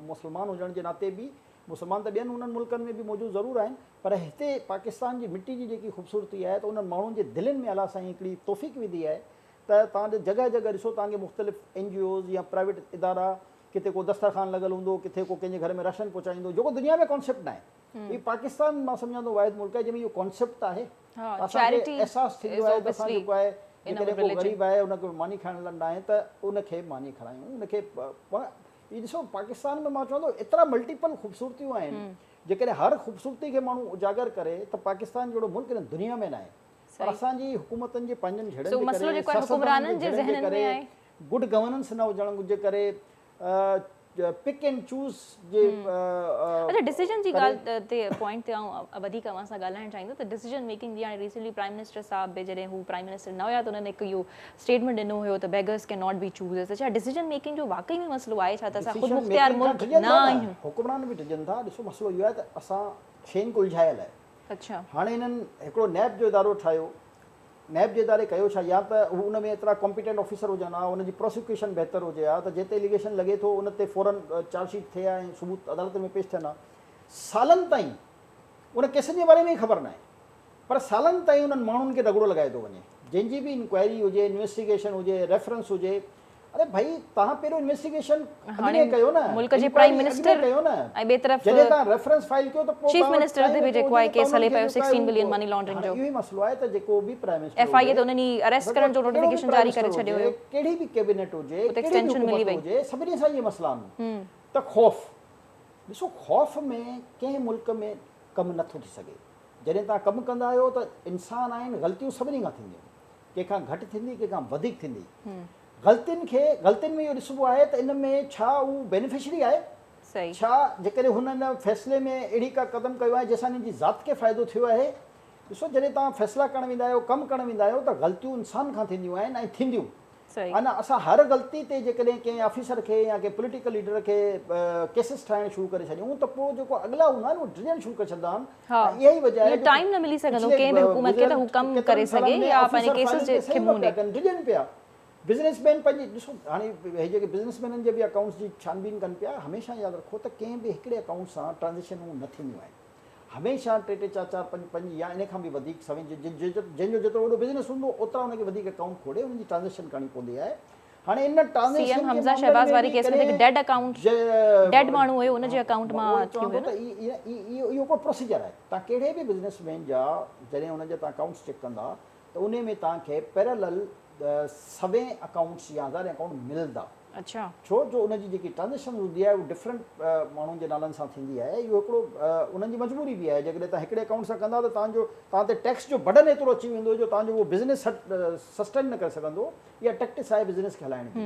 मुस्लमान हुजण जे नाते बि, मुस्लमान त ॿियनि उन्हनि मुल्कनि में बि मौजूदु ज़रूरु आहिनि, पर हिते पाकिस्तान जी मिटी जी जेकी ख़ूबसूरती आहे त उन्हनि माण्हुनि जे दिलनि में अलाह साईं हिकिड़ी तौफ़ीक़ विधी आहे त तव्हांजे जॻह जॻह ॾिसो तव्हांखे मुख़्तलिफ़ NGOs या प्राइवेट इदारा, किथे को दस्तरखान लॻल हूंदो, किथे को कंहिंजे घर में राशन पहुचाईंदो, जेको दुनिया में कॉन्सेप्ट न आहे। हीउ पाकिस्तान मां सम्झां थो वाहिद मुल्क आहे जंहिंमें इहो कॉन्सेप्ट आहे। असांखे अहसासु थींदो आहे त असां जेको आहे जेकॾहिं को ग़रीब आहे उनखे मानी खाइण लाइ न आहे त उनखे मानी खारायूं, उनखे। हीउ ॾिसो पाकिस्तान में मां चवां थो एतिरा मल्टीपल ख़ूबसूरतियूं आहिनि, जेकॾहिं हर ख़ूबसूरती खे माण्हू उजागर करे त पाकिस्तान जहिड़ो मुल्क हिन दुनिया में न आहे। पर असांजी हुकूमतनि जे पंहिंजनि झड़नि जे करे, गुड गवर्नेंस न हुजण जे करे, पिक एंड चूज़ जे
अच्छा डिसीजन जी ॻाल्हि ते पॉइंट ते वधीक अवां सां ॻाल्हाइणु चाहींदो त डिसीजन मेकिंग जी हाणे रिसेंटली प्राइम मिनिस्टर साहब बि जॾहिं हू प्राइम मिनिस्टर न हुया त उन्हनि हिकु इहो स्टेटमेंट ॾिनो हुयो त beggars can not be choose. छा डिसीजन मेकिंग जो वाकई में मसइलो आहे छा त असां ख़ुदि मुख्तियार मुल्क न आहियूं?
हुकुमरान बि डिॼनि था। ॾिसो मसइलो इहो आहे त असां शयुनि खे उलझायल आहे।
अच्छा
हाणे हिननि हिकिड़ो नैब जो इदारो ठाहियो, नैब जे इदारे कयो छा, या त उन में एतिरा कॉम्पिटेंट ऑफिसर हुजनि हा, उनजी प्रोसिक्यूशन बहितर हुजे हा, त जिते एलिगेशन लॻे थो उन ते फ़ौरन चार्जशीट थिए हा ऐं सबूत अदालत में पेश थियनि हा। सालनि ताईं उन केसनि जे बारे में ई ख़बर न आहे, पर सालनि ताईं उन्हनि माण्हुनि खे रगड़ो लॻाए थो वञे। जंहिंजी बि इंक्वायरी हुजे, इन्वेस्टिगेशन हुजे, रेफरेंस हुजे, अरे भाई तव्हां पहिरियों इन्वेस्टिगेशन कयो न,
मुल्क जे प्राइम मिनिस्टर
कयो न,
ऐं ॿिए तरफ़
जॾहिं तव्हां रेफरेंस फाइल कयो त
चीफ मिनिस्टर ते बि जेको आहे केस हले पियो 16 बिलियन मनी लॉन्ड्रिंग जो।
इहो ई मसइलो आहे त जेको बि प्राइम मिनिस्टर
FIA त उन्हनि अरेस्ट करण जो नोटिफिकेशन जारी करे छॾियो हुयो,
कहिड़ी बि कैबिनेट हुजे,
एक्सटेंशन मिली वई
हुजे, सभिनी सां इहे मसइला आहिनि। त ख़ौफ़ ॾिसो, ख़ौफ़ में कंहिं मुल्क में कमु नथो थी सघे। जॾहिं तव्हां कमु कंदा आहियो त इंसान आहिनि, ग़लतियूं सभिनी खां थींदियूं, कंहिंखां घटि थींदी, कंहिंखां वधीक थींदी। ग़लतियुनि में इहो ॾिसबो आहे त इन में छा उहो बेनिफिशरी आहे, छा जेकॾहिं हुन फ़ैसिले में अहिड़ी का क़दम कयो आहे जंहिंसां हिन जी ज़ात खे फ़ाइदो थियो आहे। ॾिसो जॾहिं तव्हां फ़ैसिला करणु वेंदा आहियो, कमु करणु वेंदा आहियो त ग़लतियूं इंसान खां थींदियूं आहिनि ऐं थींदियूं। अञा असां हर ग़लती ते जेकॾहिं कंहिं ऑफिसर खे या कंहिं पॉलिटिकल लीडर खे केसिस ठाहिणु शुरू करे छॾियूं त पोइ जेको अॻिला हूंदा आहिनि उहे डिॼणु शुरू करे छॾंदा आहिनि। इहा ई वजह आहे
टाइम न मिली सघंदो कंहिं बि हुकूमत खे त हू कमु करे सघे या पंहिंजे केसिस जे खे मुंहुं ॾिए।
डिॼनि पिया बिज़नेसमैन पंहिंजी, ॾिसो हाणे हे जेके बिज़नेसमैननि जे बि अकाउंट्स जी छानबीन कनि पिया, हमेशह यादि रखो त कंहिं बि हिकिड़े अकाउंट सां ट्रांज़ेक्शनूं न थींदियूं आहिनि। हमेशह 3-3, 4-4, 5-5 या इन खां बि वधीक समय जंहिंजो जेतिरो वॾो बिज़नेस हूंदो ओतिरा हुनखे वधीक अकाउंट खोले हुनजी ट्रांज़ेक्शन करणी पवंदी आहे। हाणे इन ट्रांज़ेक्शन
हमज़ा शहबाज़ वारी केस में डेड अकाउंट, डेड माण्हू हुयो उनजे अकाउंट मां थियो हुयो न।
इहो हिकिड़ो प्रोसीजर आहे। तव्हां कहिड़े बि बिज़नेसमैन जा जॾहिं हुनजा तव्हां अकाउंट्स चेक कंदा त उन में तव्हांखे पैरेलल सभई अकाउंट्स या हज़ार अकाउंट मिलंदा।
अच्छा,
छो जो उनजी जेकी ट्रांज़ेक्शन हूंदी आहे उहा डिफरेंट माण्हुनि जे नालनि सां थींदी आहे। इहो हिकिड़ो उन्हनि जी मजबूरी बि आहे। जेकॾहिं तव्हां हिकिड़े अकाउंट सां कंदा त तव्हां ते टैक्स जो बर्डन एतिरो अची वेंदो जो तव्हांजो उहो बिज़नेस सस्टेन न करे सघंदो। इहा टैक्टिस आहे बिज़नेस खे हलाइण जी।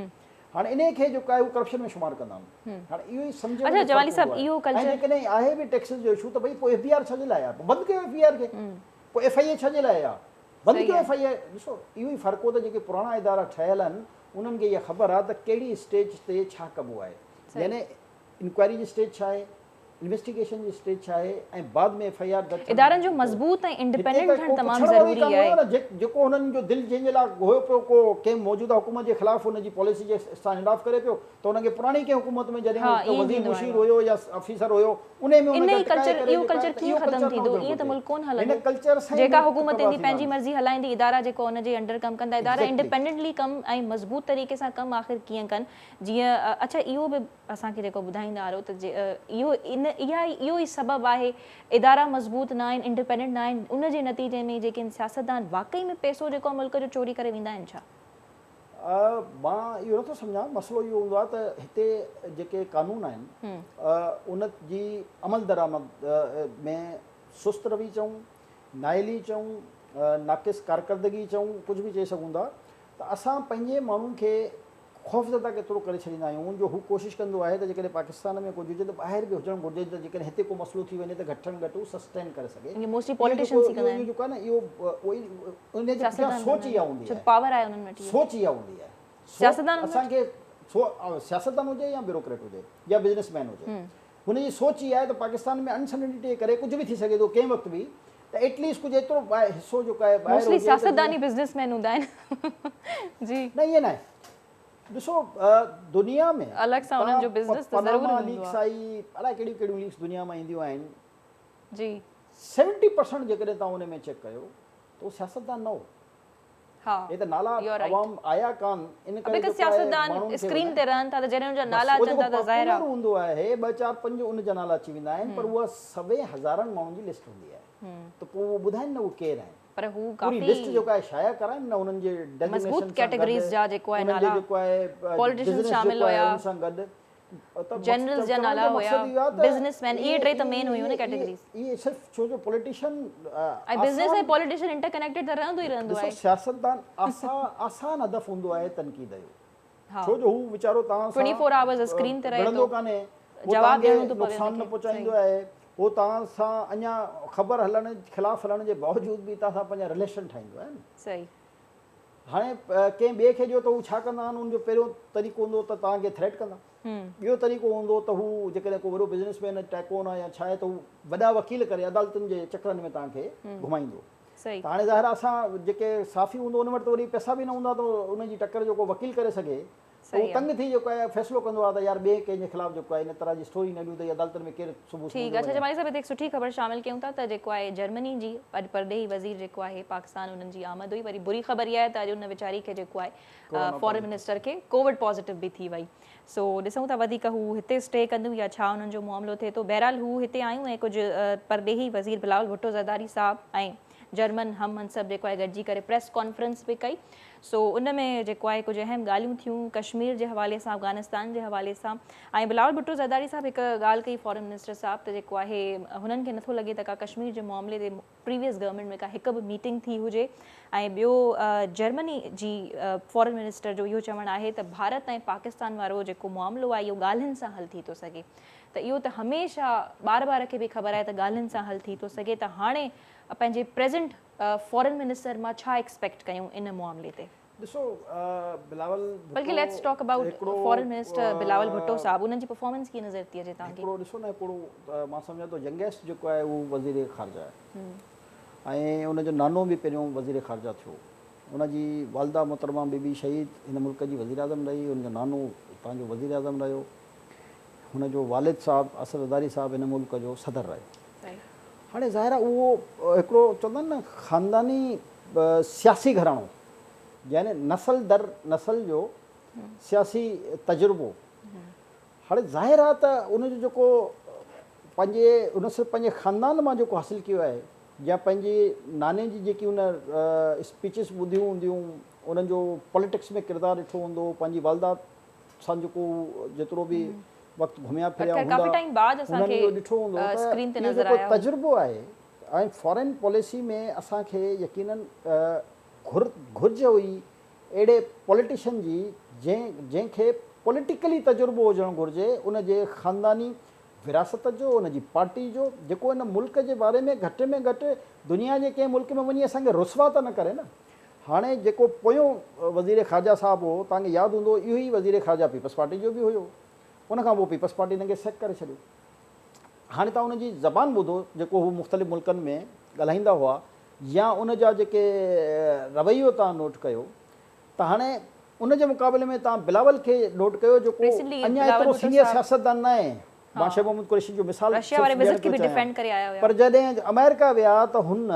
हाणे इन खे जेको आहे उहो करप्शन में शुमार कंदा आहिनि। हाणे इहो ई सम्झ में जेकॾहिं आहे बि टैक्सिस जो इशू त भई पोइ FBR छा जे लाइ आहे, बंदि कयो FBR खे, पोइ FIA छा जे लाइ आहे, बंदि कयो FIA। ॾिसो इहो ई फ़र्क़ु हो त जेके पुराणा इदारा ठहियल आहिनि उन्हनि खे इहा ख़बर आहे त कहिड़ी स्टेज ते छा कबो आहे, यानी इंक्वायरी जी स्टेज छा आहे, इन्वेस्टिगेशन जी स्टेज छा आहे ऐं बाद में FIR दर्ज
इदारनि जो मज़बूत ऐं इंडिपेंडेंट थियणु तमामु ज़रूरी आहे।
जेको हुननि जो दिलि जंहिंजे लाइ हुयो पियो को कंहिं मौजूदा हुकूमत जे ख़िलाफ़ हुनजी पॉलिसी जे सां हिडाफ करे पियो त हुनखे पुराणी कंहिं हुकूमत में जॾहिं वज़ीर मुशीर हुयो या ऑफिसर हुयो उन में
इहो कल्चर कीअं ख़तम थींदो? ईअं त मुल्क कोन हलंदो। जेका हुकूमत ईंदी पंहिंजी मर्ज़ी हलाईंदी, इदारा जेको हुनजे अंडर कमु कंदा, इदारा इंडिपेंडेंटली कमु ऐं मज़बूत तरीक़े सां कमु आख़िर कीअं कनि। जीअं अच्छा इहो बि असांखे जेको ॿुधाईंदा आहियो त इहो ई सबबु आहे इदारा मज़बूत न आहिनि, इंडिपेंडेंट न आहिनि, उनजे नतीजे में जेके सियासतदान वाकई में पैसो जेको मुल्क जो चोरी करे वेंदा आहिनि छा?
मां इहो नथो सम्झां। मसइलो इहो हूंदो आहे त हिते जेके कानून आहिनि उन जी अमल दरामद में सुस्त रवि चऊं, नाइली चऊं, नाक़िस कारकर्दगी चऊं, कुझु बि चई सघूं था त असां पंहिंजे माण्हुनि खे ख़ौफ़ज़दा केतिरो करे छॾींदा आहियूं जो हू कोशिशि कंदो आहे त जेकॾहिं पाकिस्तान में कुझु हुजे त ॿाहिरि बि हुजणु घुरिजे त जेकॾहिं हिते को मसइलो थी वञे त घटि में घटि हू सस्टेन करे सघे। जेको आहे न इहो उन जे सोच इहा हूंदी आहे,
पावर आहे उन्हनि वटि,
सोच इहा हूंदी आहे। असांखे सियासतदान हुजे या ब्यूरोक्रेट हुजे या बिज़नेसमैन हुजे, हुनजी सोच इहा आहे त पाकिस्तान में अनसर्टेनिटी जे करे कुझु बि थी सघे थो कंहिं वक़्तु बि, त एटलीस्ट कुझु एतिरो हिसो जेको आहे
मोस्टली सियासतदान ई बिज़नेसमैन हूंदा आहिनि जी।
न ईअं न आहे। ॾिसो दुनिया में
अलॻि सां उन्हनि जो बिज़नेस त ज़रूरु हूंदो आहे।
लीक्स आई, अलाए कहिड़ियूं कहिड़ियूं लीक्स दुनिया में ईंदियूं आहिनि
जी।
70% जेकॾहिं तव्हां उन में चेक कयो त उहो सियासतदान न हो।
हा,
हे त नाला अवाम आया कान इन करे
हिकु सियासतदान स्क्रीन ते रहनि था त जॾहिं उनजा नाला अचनि था त ज़ाहिर आहे
हूंदो आहे 2 4 5 उनजा नाला अची वेंदा आहिनि, पर उहा सभई हज़ारनि माण्हुनि जी लिस्ट हूंदी आहे त पोइ उहो ॿुधाइनि न उहे केरु आहिनि,
पर हू
पूरी लिस्ट जेको आहे शाया कराइनि न उन्हनि जे
मज़बूत कैटेगरीज़ जा जेको आहे नाला,
जेको आहे
पॉलिटिशियंस शामिल हुया,
उन सां गॾु
जनरल्स जा नाला हुया, बिज़नेसमैन, इहे टे त मेन हुयूं न कैटेगरीज़।
इहे सिर्फ़ु छो जो पॉलिटिशियन
ऐं बिज़नेस ऐं पॉलिटिशियन इंटरकनेक्टेड त रहंदो ई रहंदो आहे।
सियासतदान आसान हदफ़ हूंदो आहे तनक़ीद जो, छो जो हू वीचारो तव्हां
24 आवर्स स्क्रीन ते रहे
थो, कान्हे
जवाब ॾियणो थो पवे,
नुक़सान न पहुचाईंदो आहे, उहो तव्हां सां अञा ख़बर हलण ख़िलाफ़ हलण जे बावजूद बि तव्हां सां पंहिंजा रिलेशन ठाहींदो आहे न।
सही।
हाणे कंहिं ॿिए खे ॾियो त हू छा कंदा आहिनि, उनजो पहिरियों तरीक़ो हूंदो त तव्हांखे थ्रेट कंदा, ॿियो तरीक़ो हूंदो त हू जेकॾहिं को वॾो बिज़नेसमैन टैकोन आहे या छा आहे त हू वॾा वकील करे अदालतुनि जे चकरनि में तव्हांखे घुमाईंदो। त हाणे ज़ाहिर असां जेके साफ़ी हूंदो उन वटि त वरी पैसा बि न हूंदा त उनजी टकर जेको वकील करे सघे त उहो तंग थी जेको आहे फ़ैसिलो कंदो आहे त यार ॿिए कंहिंजे ख़िलाफ़ जेको आहे इन तरह जी स्टोरी न ॾियूं त अदालतुनि में केरु सुबुह।
ठीकु आहे। अच्छा जमाली साहिब, हिते हिकु सुठी ख़बर शामिल कयूं था त जेको आहे जर्मनी जी अॼु परॾेही वज़ीर जेको आहे पाकिस्तान उन्हनि जी आमद हुई। वरी बुरी ख़बर इहा आहे त अॼु उन वीचारी खे जेको आहे फॉरेन मिनिस्टर खे कोविड पॉज़िटिव बि थी वई। सो ॾिसूं था वधीक हू हिते स्टे कंदियूं या छा उन्हनि जो मामिलो थिए थो। बहरहाल हू हिते आयूं ऐं कुझु परॾेही वज़ीर बिलावल भुट्टो ज़रदारी साहब ऐं जर्मन हम मनसब जेको आहे गॾिजी करे प्रेस कॉन्फ्रेंस बि कई। सो उन में जेको आहे कुझु अहम ॻाल्हियूं थियूं कश्मीर जे हवाले सां, अफ़गानिस्तान जे हवाले सां। ऐं बिलावल भुट्टो ज़रदारी साहब हिकु ॻाल्हि कई फॉरेन मिनिस्टर साहब त जेको आहे हुननि खे नथो लॻे त का कश्मीर जे मामले ते प्रीवियस गवर्नमेंट में का हिकु बि मीटिंग थी हुजे। ऐं ॿियो जर्मनी जी फॉरेन मिनिस्टर जो इहो चवणु आहे त भारत ऐं पाकिस्तान वारो जेको मामिलो आहे इहो ॻाल्हियुनि सां हल थी थो सघे। त इहो त हमेशह ॿार खे बि ख़बर आहे त ॻाल्हियुनि सां हल थी थो सघे। त हाणे पंहिंजे प्रेज़ेंट फॉरेन मिनिस्टर मां छा एक्सपेक्ट कयूं इन मामले ते?
ॾिसो बिलावल,
बल्कि let's talk about foreign minister Bilawal Bhutto साहब, उन्हनि जी परफॉर्मेंस कीअं नज़र थी अचे तव्हांखे?
हिकिड़ो ॾिसो न, हिकिड़ो मां सम्झां थो यंगेस्ट जेको आहे उहो वज़ीर ख़ारजा आहे ऐं उनजो नानो बि पहिरियों वज़ीर ख़ारजा थियो। उनजी वालदा मोहतरमा बीबी शहीद हिन मुल्क जी वज़ीर आज़म रही, उनजो नानो हितां जो वज़ीर आज़म रहियो, हुनजो वालिद साहब असद ज़रदारी साहब हिन मुल्क जो सदर रहियो। हाणे ज़ाहिर आहे उहो हिकिड़ो चवंदा आहिनि न ख़ानदानी सियासी घराणो, यानी नसल दर नसल जो सियासी तजुर्बो। हाणे ज़ाहिर आहे त उनजो जेको पंहिंजे उन सिर्फ़ु पंहिंजे ख़ानदान मां जेको हासिलु कयो आहे या पंहिंजे नाने जी जेकी उन स्पीचिस ॿुधियूं हूंदियूं, उन्हनि जो पॉलिटिक्स में किरदारु ॾिठो हूंदो, पंहिंजी वालदा सां जेको जेतिरो बि वक़्तु घुमिया फिरिया हूंदा उन्हनि जो ॾिठो हूंदो त इहो जेको तजुर्बो आहे। ऐं फॉरेन पॉलिसी में असांखे यकीनन घुर्ज हुई अहिड़े पॉलिटिशियन जी जंहिंखे पॉलिटिकली तजुर्बो हुजणु घुरिजे, उनजे ख़ानदानी विरासत जो, उनजी पार्टी जो, जेको इन मुल्क जे बारे में घटि दुनिया जे कंहिं मुल्क में वञी असांखे रुसवा त न करे न। हाणे जेको पोयों वज़ीर ख़ारजा साहब हो, तव्हांखे यादि हूंदो इहो ई वज़ीर ख़ारजा पीपल्स पार्टी जो बि हुयो, उनखां पोइ पीपल्स पार्टी हिनखे सेक करे छॾियो। हाणे तव्हां उनजी ज़बान ॿुधो जेको हू मुख़्तलिफ़ मुल्कनि में ॻाल्हाईंदा हुआ या उन जा जेके रवैयो तव्हां नोट कयो त हाणे उन जे मुक़ाबले में तव्हां बिलावल खे नोट कयो जेको
Recently
अञा
बिलावल
एतिरो
भुट्टो
सीनियर
साहब-
सियासतदान न आहे बादशाह मोहम्मद कुरैशी जो मिसाल
रशिया वारे
सिर्फ़ु
विज़िट
ॾियण
खे
थो
बि
चाहियां।
डिफेंड करे आया हुया।
पर जॾहिं अमेरिका विया त हुन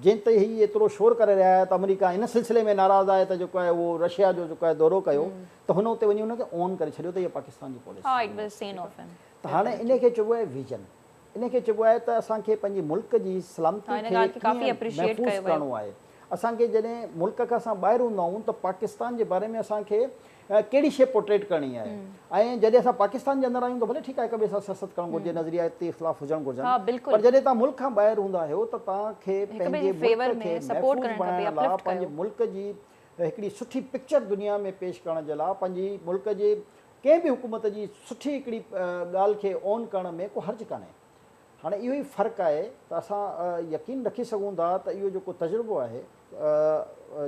जंहिं ते हीउ एतिरो शोर करे रहिया आहे त अमेरिका इन सिलसिले में नाराज़ आहे त जेको आहे उहो रशिया जो जेको आहे दौरो कयो त हुन उते वञी हुनखे ऑन करे छॾियो त इहा पाकिस्तान जी पॉलिसी
हा इट वाज सीन ऑफ हिम।
त हाणे इन खे चइबो आहे विजन, इन खे चइबो आहे त असांखे पंहिंजे मुल्क जी सलामती
हाँ, इन
खे
ॻाल्हि खे काफ़ी
कीअं
appreciate
महफ़ूज़
कयो वियो।
करिणो आहे। असांखे जॾहिं मुल्क खां असां ॿाहिरि हूंदा आहियूं त पाकिस्तान जे बारे में असांखे कहिड़ी शइ पोर्ट्रेट करणी आहे ऐं जॾहिं असां पाकिस्तान जे अंदरि आहियूं त भले ठीकु आहे हिक ॿिए सां सियासत करणु घुरिजे, नज़रियाती इख़्तिलाफ़ हुजणु
हाँ,
घुरिजनि,
बिल्कुलु।
पर जॾहिं तव्हां मुल्क खां ॿाहिरि हूंदा आहियो त तव्हांखे
हिक ॿिए
पंहिंजे
जे फेवर
मुल्क खे
में सपोर्ट
महफ़ूज़
करणु खपे,
बणाइण लाइ
uplift
पंहिंजे
कयो।
मुल्क जी हिकिड़ी सुठी पिक्चर दुनिया में पेश करण जे लाइ पंहिंजी मुल्क जे कंहिं बि हुकूमत जी सुठी हिकिड़ी ॻाल्हि खे ऑन करण में को हर्ज कान्हे। हाणे इहो ई फ़र्क़ु आहे त असां यकीन रखी सघूं था त इहो जेको तजुर्बो आहे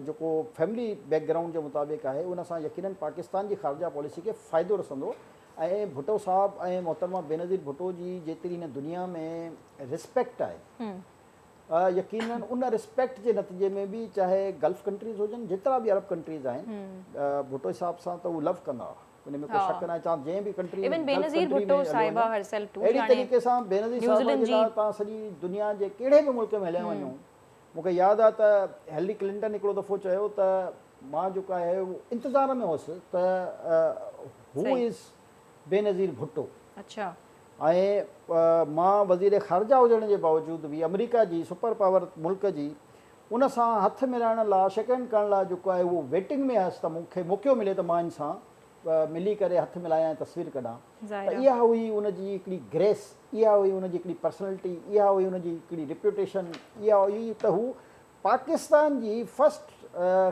जेको फैमिली बैकग्राउंड जे मुताबिक़ आहे उन सां यकीनन पाकिस्तान जी ख़ारजा पॉलिसी खे फ़ाइदो रसंदो ऐं भुट्टो साहब ऐं मोहतरमा बेनज़ीर भुट्टो जी जेतिरी हिन दुनिया में रिस्पेक्ट आहे यकीनन उन रिस्पेक्ट जे नतीजे में बि चाहे गल्फ कंट्रीज़ हुजनि जेतिरा बि अरब कंट्रीज़ आहिनि भुट्टो साहब सां त उहे लव कंदा हुआ, उन में को शक न आहे। तव्हां जंहिं बि कंट्री
इवन बेनज़ीर भुट्टो साहिबा herself too,
अहिड़ी
यानी
तरीक़े सां बेनज़ीर साहिब
न्यूज़ीलैंड
जे लाइ तव्हां सॼी दुनिया जे कहिड़े बि मुल्क में हलिया वञो, मूंखे यादि आहे त हिलरी क्लिंटन हिकिड़ो दफ़ो चयो त मां जेको आहे उहो इंतज़ार में हुअसि त हू इज़ बेनज़ीर भुट्टो।
अच्छा
ऐं मां वज़ीर ख़ारजा हुजण जे बावजूदि बि अमेरिका जी सुपर पावर मुल्क जी उन सां हथु मिलाइण लाइ शेकेंड करण लाइ जेको आहे उहो वेटिंग में हुअसि त मूंखे मौक़ो मिले त मां इन सां मिली करे हथु मिलायां ऐं तस्वीर कढां। त इहा हुई उनजी हिकिड़ी ग्रेस, इहा हुई उनजी हिकिड़ी पर्सनैलिटी, इहा हुई उनजी हिकिड़ी रिप्यूटेशन, इहा हुई त हू पाकिस्तान जी फस्ट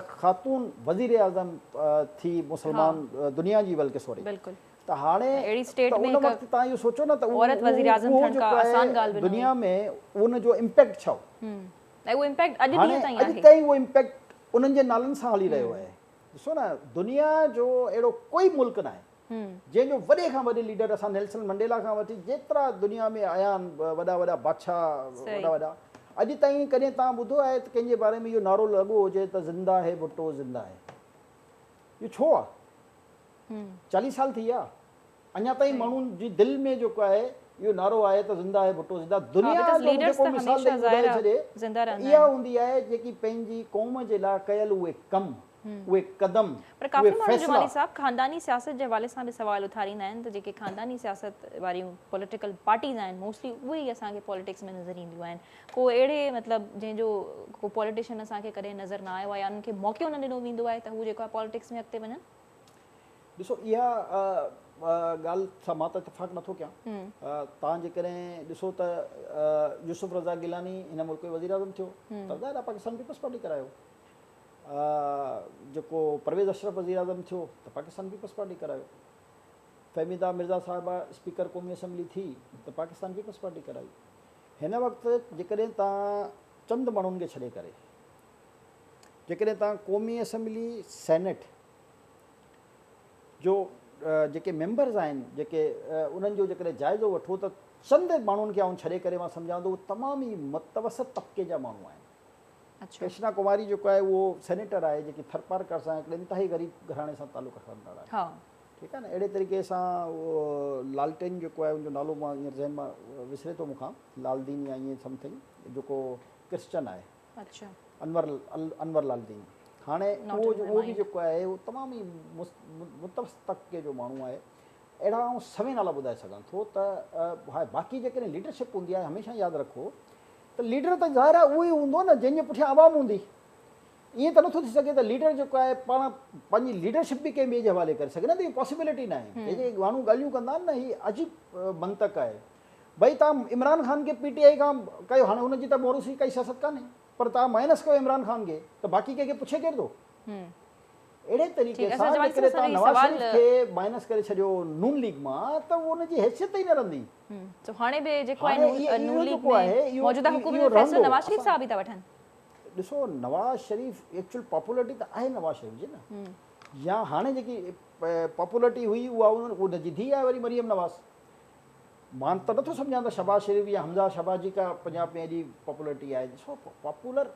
ख़ातून वज़ीर आज़म थी मुसलमान दुनिया जी बल्कि सॉरी।
बिल्कुलु
त हाणे
अहिड़ी स्टेट
त
में
उन वक़्तु तव्हां इहो सोचो न त
औरत वज़ीर आज़म थियण का आसान ॻाल्हि बि न हुई।
दुनिया में उन जो इम्पैक्ट छा हो,
ऐं उहो इम्पैक्ट अॼु
हाणे
ॾींहं ताईं
अॼु
आहे।
ताईं उहो इम्पैक्ट उन्हनि जे नालनि सां हली रहियो आहे। ॾिसो न दुनिया जो अहिड़ो कोई मुल्क न आहे जंहिंजो वॾे खां वॾे लीडर असां नेल्सन मंडेला खां वठी जेतिरा दुनिया में आया आहिनि वॾा वॾा बादशाह वॾा वॾा, अॼु ताईं कॾहिं तव्हां ॿुधो आहे त कंहिंजे बारे में इहो नारो लॻो हुजे त ज़िंदा है भुट्टो ज़िंदा है? इहो छो आहे? 40 साल थी विया अञा ताईं माण्हुनि जी दिलि में जेको आहे इहो नारो आहे त ज़िंदा है भुट्टो ज़िंदा। दुनिया जो जेको मिसाल ॾेई ॿुधाए छॾे इहा हूंदी आहे जेकी पंहिंजी क़ौम जे लाइ कयल उहे कम, उहे कदम,
पर काफ़ी माण्हू जमाली साहब ख़ानदानी सियासत जे हवाले सां बि सवाल उथारींदा आहिनि त जेके ख़ानदानी सियासत वारियूं पॉलिटिकल पार्टीज़ आहिनि मोस्टली उहे ई असांखे पॉलिटिक्स में नज़र ईंदियूं आहिनि। को अहिड़े मतिलबु जंहिंजो को पॉलिटिशियन असांखे कॾहिं नज़र न आयो आहे या उन्हनि खे मौक़ो न ॾिनो वेंदो आहे त हू जेको आहे पॉलिटिक्स में अॻिते वञनि।
ॾिसो इहा ॻाल्हि सां मां त इतफ़ाक़ नथो कयां। तव्हां जेकॾहिं ॾिसो त यूसुफ रज़ा गिलानी हिन मुल्क जो वज़ीर आज़म थियो त ॿाहिरि पाकिस्तान पीपल्स पार्टी करायो, जेको परवेज़ अशरफ वज़ीर आज़म थियो त पाकिस्तान पीपल्स पार्टी करायो, फ़हमीदा मिर्ज़ा साहिबा स्पीकर क़ौमी असैम्बली थी त पाकिस्तान पीपल्स पार्टी कराई। हिन वक़्तु जेकॾहिं तव्हां चंद माण्हुनि खे छॾे करे जेकॾहिं तव्हां क़ौमी असैम्बली सेनेट जो जेके मेंबर्स आहिनि जेके उन्हनि जो जेकॾहिं जाइज़ो वठो त चंद माण्हुनि खे आउं छॾे करे मां सम्झां थो उहे तमामु ई मुतवसत तबिके जा माण्हू आहिनि। कृष्णा कुमारी जेको आहे उहो सेनेटर आहे जेकी थरपारकर सां हिकिड़े इंतिहाई ग़रीब घराणे सां तालुक रखंदड़ आहे। ठीकु आहे न, अहिड़े तरीक़े सां उहो लालटेन जेको आहे उनजो नालो मां हींअर ज़हन मां विसरे थो मूंखां, लालदीन या ईअं समथिंग, जेको क्रिश्चन आहे, अनवर लालदीन। हाणे उहो बि जेको आहे उहो तमामु ई मुतवसत तबिके जो माण्हू आहे। अहिड़ा आउं सभई नाला ॿुधाए सघां थो त हा बाक़ी जेकॾहिं लीडरशिप हूंदी आहे हमेशह यादि रखो त लीडर त ज़ाहिर आहे उहो ई हूंदो न जंहिंजे पुठियां आवाम हूंदी। ईअं त नथो थी सघे त लीडर जेको आहे पाण पंहिंजी लीडरशिप बि कंहिं ॿिए जे हवाले करे सघे न, त इहा पॉसिबिलिटी न आहे। जेके माण्हू ॻाल्हियूं कंदा आहिनि न हीअ अजीब मंतक आहे। भई तव्हां इमरान ख़ान खे PTI खां कयो, हाणे हुनजी त मोरूसी काई सियासत कान्हे, पर तव्हां माइनस कयो इमरान ख़ान खे त बाक़ी कंहिंखे पुछे केरु थो? अहिड़े तरीक़े सां जेकॾहिं तव्हां नवाज़ शरीफ़ खे माइनस करे छॾियो नून लीग मां त उनजी हैसियत ई न रहंदी।
हाणे बि जेको आहे नून लीग में मौजूदा हुकूमत में फैसलो नवाज़ शरीफ़ साहब ई था वठनि।
ॾिसो नवाज़ शरीफ़ एक्चुअल पॉपुलरिटी त आहे नवाज़ शरीफ़ जी न, या हाणे जेकी पॉपुलरिटी हुई उहा उनजी धीउ आहे वरी मरियम नवाज़। मां त नथो सम्झां त शहबाज शरीफ़ या हमज़ा शहबाज जी का पंजाब में एॾी पॉपुलरिटी आहे। ॾिसो पॉपुलर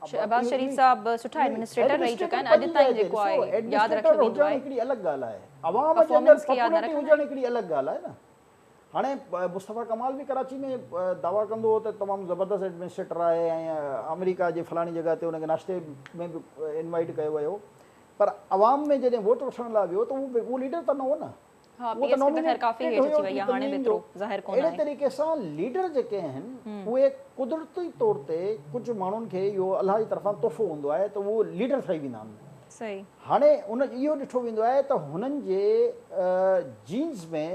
शहबाज शरीफ़ साहब सुठा एडमिनिस्ट्रेटर रही चुका आहिनि, अॼु ताईं जेको आहे यादि रखियो वेंदो आहे।
हिकिड़ी अलॻि ॻाल्हि आहे, अवाम जे अंदरि पॉपुलरिटी हुजणु हिकिड़ी अलॻि ॻाल्हि आहे न। हाणे मुस्तफ़ा कमाल बि कराची में दावा कंदो हो त तमामु ज़बरदस्त एडमिनिस्ट्रेटर आहे ऐं अमेरिका जे फलाणी जॻह ते हुनखे नाश्ते में बि इनवाइट कयो वियो, पर अवाम में जॾहिं वोट वठण लाइ वियो त उहो लीडर त न हो न। अहिड़े तरीक़े सां लीडर जेके आहिनि उहे कुदरती तौर ते कुझु माण्हुनि खे इहो अलाह जी तरफ़ां तोहफ़ो हूंदो आहे त उहो लीडर ठही वेंदा आहिनि। हाणे उन इहो ॾिठो वेंदो आहे त हुननि जे जीन्स में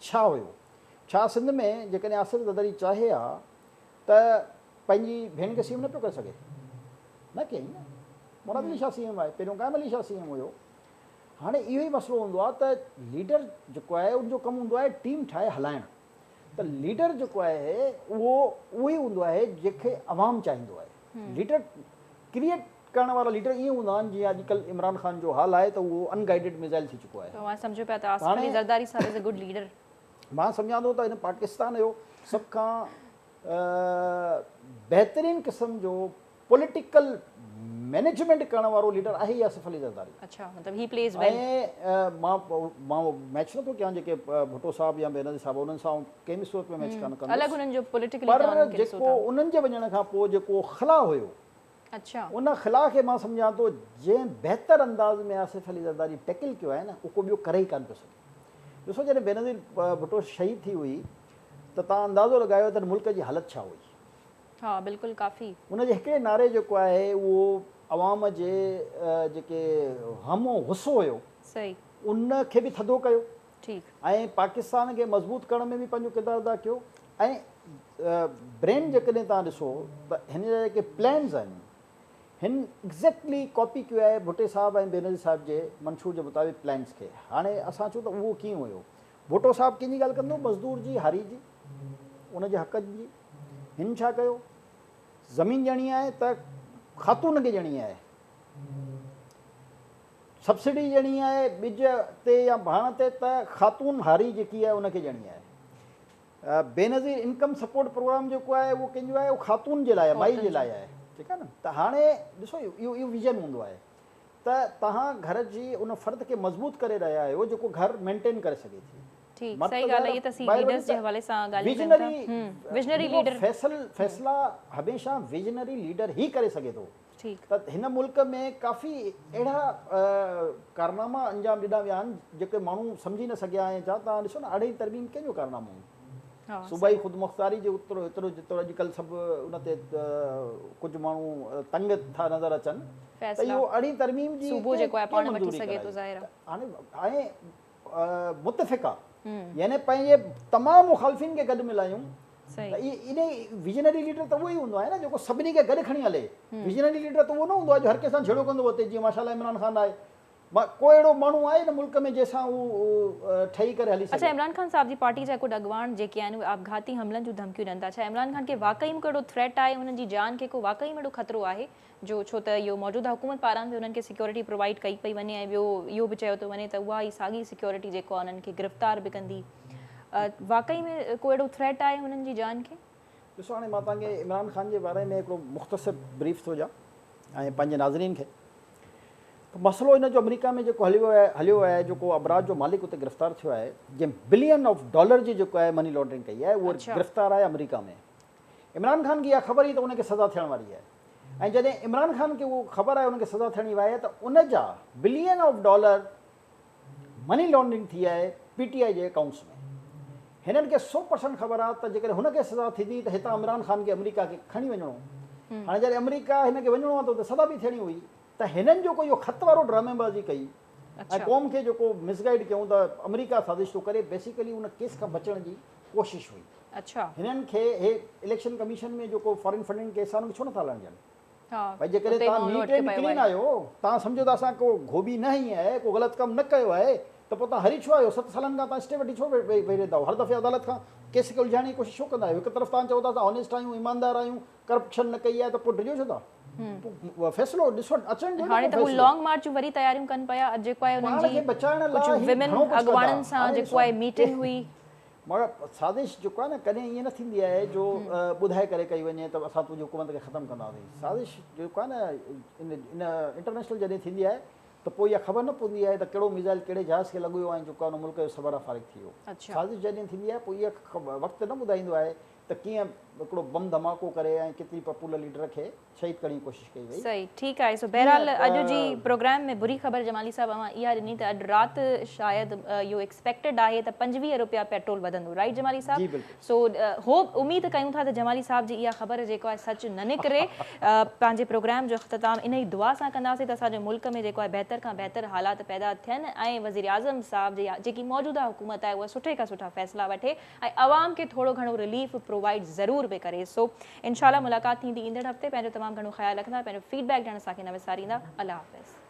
छा हुयो। छा सिंध में जेकॾहिं आसिफ़ ज़रदारी चाहे हा त पंहिंजी भेण खे सीएम न पियो करे सघे, न कयईं न। मुराद अली शाह सीएम आहे, पहिरियों क़ाइम अली शाह सीएम हुयो। हाणे इहो ई मसइलो हूंदो आहे त लीडर जेको आहे उनजो कमु हूंदो आहे टीम ठाहे हलाइणु। त लीडर जेको आहे उहो ई हूंदो आहे जंहिंखे अवाम चाहींदो आहे। लीडर क्रिएट करण वारा लीडर ईअं हूंदा आहिनि जीअं अॼुकल्ह इमरान ख़ान जो हाल आहे त उहो अनगाइडेड मिज़ाइल थी चुको आहे। मां सम्झां थो त हिन पाकिस्तान जो सभ खां बहितरीन क़िस्म जो पॉलिटिकल मैनेजमेंट करण वारो लीडर आहे ई आसिफ़ अली ज़रदारी। ऐं मां मैच नथो कयां जेके भुट्टो साहब या बेनज़ीर साहब उन्हनि सां कंहिं बि सूरत में मैच कान कंदुसि, पर जेको उन्हनि जे वञण खां पोइ जेको ख़ला हुयो, उन ख़ला खे मां सम्झां थो जंहिं बहितर अंदाज़ में आसिफ़ अली ज़रदारी टैकल कयो आहे न, उहो को ॿियो करे ई कान पियो सघे। ॾिसो जॾहिं बेनज़ीर भुट्टो शहीद थी हुई त तव्हां अंदाज़ो लॻायो त मुल्क जी हालत छा हुई।
हा बिल्कुलु काफ़ी।
उनजे हिकिड़े नारे जेको आहे उहो अवाम जे जेके हमो गुस्सो हुयो उनखे बि थधो कयो ऐं पाकिस्तान खे मज़बूत करण में बि पंहिंजो किरदारु अदा कयो। ऐं ब्रेन जेकॾहिं तव्हां ॾिसो त हिन जा जेके प्लैन्स आहिनि हिन एग्ज़ैक्टली कॉपी कयो आहे भुट्टे साहब ऐं बेनज़ीर साहब जे मंशूर जे मुताबिक़ प्लैन्स खे। हाणे असां चऊं त उहो कीअं हुयो। भुट्टो साहब कंहिंजी ॻाल्हि कंदो, मज़दूर जी, हारी जी, उनजे हक़ जी। हिन छा कयो, ज़मीन ॾियणी आहे त ख़ातून खे ॾियणी आहे, सब्सिडी ॾियणी आहे ॿिज ते या भाण ते त ख़ातून हारी जेकी आहे उनखे ॾियणी आहे। बेनज़ीर इनकम सपोर्ट प्रोग्राम जेको आहे उहो कंहिंजो आहे, उहो ख़ातून जे लाइ आहे, माई जे लाइ आहे, ठीकु आहे न। त हाणे ॾिसो इहो विज़न हूंदो आहे त तव्हां घर जी उन फ़र्द खे मज़बूत करे रहिया आहियो जेको घर मेंटेन करे सघे थी। फ़ैसिला हमेशह विजनरी लीडर ई करे सघे थो। त हिन मुल्क में काफ़ी अहिड़ा कारनामा अंजाम ॾिना विया आहिनि जेके माण्हू सम्झी न सघिया। ऐं छा तव्हां ॾिसो न 8वीं तरमीम कंहिंजो कारनामो हो, सूबाई ख़ुदि मुख़्तारी जो एतिरो जेतिरो अॼुकल्ह सभु उन ते कुझु माण्हू तंग था नज़र अचनि त इहो 8वीं तरमीम जी हाणे मुतफ़िक़ा यानी पंहिंजे तमामु मुखालफ़िन खे गॾु मिलायूं त इन विजनरी लीडर त उहो ई हूंदो आहे न जेको सभिनी खे गॾु खणी हले। विजनरी लीडर त उहो न हूंदो आहे जो हर कंहिं सां झेड़ो कंदो अचे, जीअं माशाल्लाह इमरान ख़ान आहे। को अहिड़ो माण्हू आहे न मुल्क में जंहिंसां उहो ठही करे हली सघे।
अच्छा, इमरान ख़ान साहब जी पार्टी जा कुझु अॻवान जेके आहिनि उहे आपघाती हमलनि जूं धमकियूं ॾियनि था। छा इमरान ख़ान खे वाक़ई में कहिड़ो थ्रेट आहे, हुननि जी जान खे को वाक़ई में एॾो ख़तरो आहे जो छो त इहो मौजूदा हुकूमत पारां बि उन्हनि खे सिक्योरिटी प्रोवाइड कई पई वञे ऐं ॿियो इहो बि चयो थो वञे त उहा ई साॻी सिक्योरिटी जेको आहे उन्हनि खे गिरफ़्तार बि कंदी। वाक़ई में को अहिड़ो थ्रेट आहे हुननि जी जान खे?
ॾिसो हाणे मां तव्हांखे इमरान ख़ान जे बारे में हिकिड़ो मुख़्तसिर ब्रीफ थो ॾियां ऐं पंहिंजे नाज़रीन खे। मसइलो हिन जो अमेरिका में जेको हलियो आहे जेको अबराज जो मालिक उते गिरफ़्तार थियो आहे जंहिं $बिलियन जी जेको आहे मनी लॉन्ड्रिंग कई आहे, उहो गिरफ़्तार आहे अमेरिका में। इमरान ख़ान खे इहा ख़बर ई त उनखे सज़ा थियण वारी आहे। ऐं जॾहिं इमरान ख़ान खे उहो ख़बर आहे उनखे सज़ा थियणी वारी आहे त उन जा $बिलियन मनी लॉन्ड्रिंग थी आहे PTI जे अकाउंट्स में। हिननि खे 100% ख़बर आहे त जेकॾहिं हुनखे सज़ा थींदी त हितां इमरान ख़ान खे अमेरिका खे खणी वञिणो। हाणे जॾहिं अमेरिका हिनखे वञिणो आहे त उते सज़ा बि थियणी हुई। त हिननि जो कोई इहो ख़त वारो ड्रामेबाज़ी कई ऐं क़ौम खे जेको मिसगाइड कयूं त अमेरिका साज़िश थो करे, बेसिकली उन केस खां बचण जी कोशिशि हुई। हिननि खे हे इलेक्शन कमीशन में जेको फॉरेन फंडिंग केस आहे उनखे छो नथा हलणु ॾियनि? भई जेकॾहिं तव्हां नीट एंड क्लीन आहियो, तव्हां सम्झो था असां को घोबी न ही आहे, को ग़लति कमु न कयो आहे, त पोइ तव्हां हरी छो आहियो? 7 सालनि खां तव्हां स्टे वठी छो वेही रहंदा आहियो? हर दफ़े अदालत खां केस खे उलझाइण जी कोशिशि छो कंदा आहियो? हिकु तरफ़ तव्हां चओ था असां ऑनेस्ट आहियूं, ईमानदार आहियूं, करप्शन न कई आहे, त पोइ डिॼो छो था? फ़ैसिलो ॾिसो अचनि।
हाणे त हू लॉन्ग मार्च जूं वरी तयारियूं कनि पिया। जेको आहे उन्हनि जी कुझु विमेन अॻवाननि सां जेको आहे मीटिंग हुई
मगर साज़िश जेको आहे न कॾहिं ईअं न थींदी आहे जो ॿुधाए करे कई वञे त असां तुंहिंजी हुकूमत खे ख़तमु कंदासीं। साज़िश जेको आहे न इन इंटरनेशनल जॾहिं थींदी आहे त पोइ इहा ख़बर न पवंदी आहे त कहिड़ो मिज़ाइल कहिड़े जहाज़ खे लॻो ऐं जेको आहे उन मुल्क जो सबरा फारिग थी वियो। साज़िश जॾहिं थींदी आहे पोइ इहा वक़्तु न ॿुधाईंदो आहे त कीअं हिकिड़ो बम धमाको करे ऐं केतिरी पॉपुलर लीडर खे शहीद करण जी कोशिशि कई वई।
सही, ठीकु आहे। सो बहरहाल अॼु जी प्रोग्राम में बुरी ख़बर जमाली साहब अवां इहा ॾिनी त अॼु राति शायदि इहो एक्सपेक्टेड आहे त 25 रुपया पेट्रोल वधंदो, राइट जमाली
जी
साहब?
बिल्कुलु।
सो होप उम्मीद कयूं था त जमाली साहब जी इहा ख़बर जेको आहे सच न निकिरे। पंहिंजे प्रोग्राम जो इख़्तिताम इन ई दुआ सां कंदासीं त असांजे मुल्क में जेको आहे बहितर खां बहितर हालात पैदा थियनि ऐं वज़ीर आज़म साहब जी जेकी मौजूदा हुकूमत आहे उहा सुठे खां सुठा फ़ैसिला वठे ऐं आवाम खे थोरो घणो रिलीफ प्रोवाइड ज़रूर बि करे। सो इंशाल्लाह मुलाक़ात थींदी ईंदड़ हफ़्ते। पंहिंजो तमामु घणो ख़्यालु रखंदा, पंहिंजो फीडबैक ॾियण असांखे न विसारींदा। अल्लाह हाफ़िज़।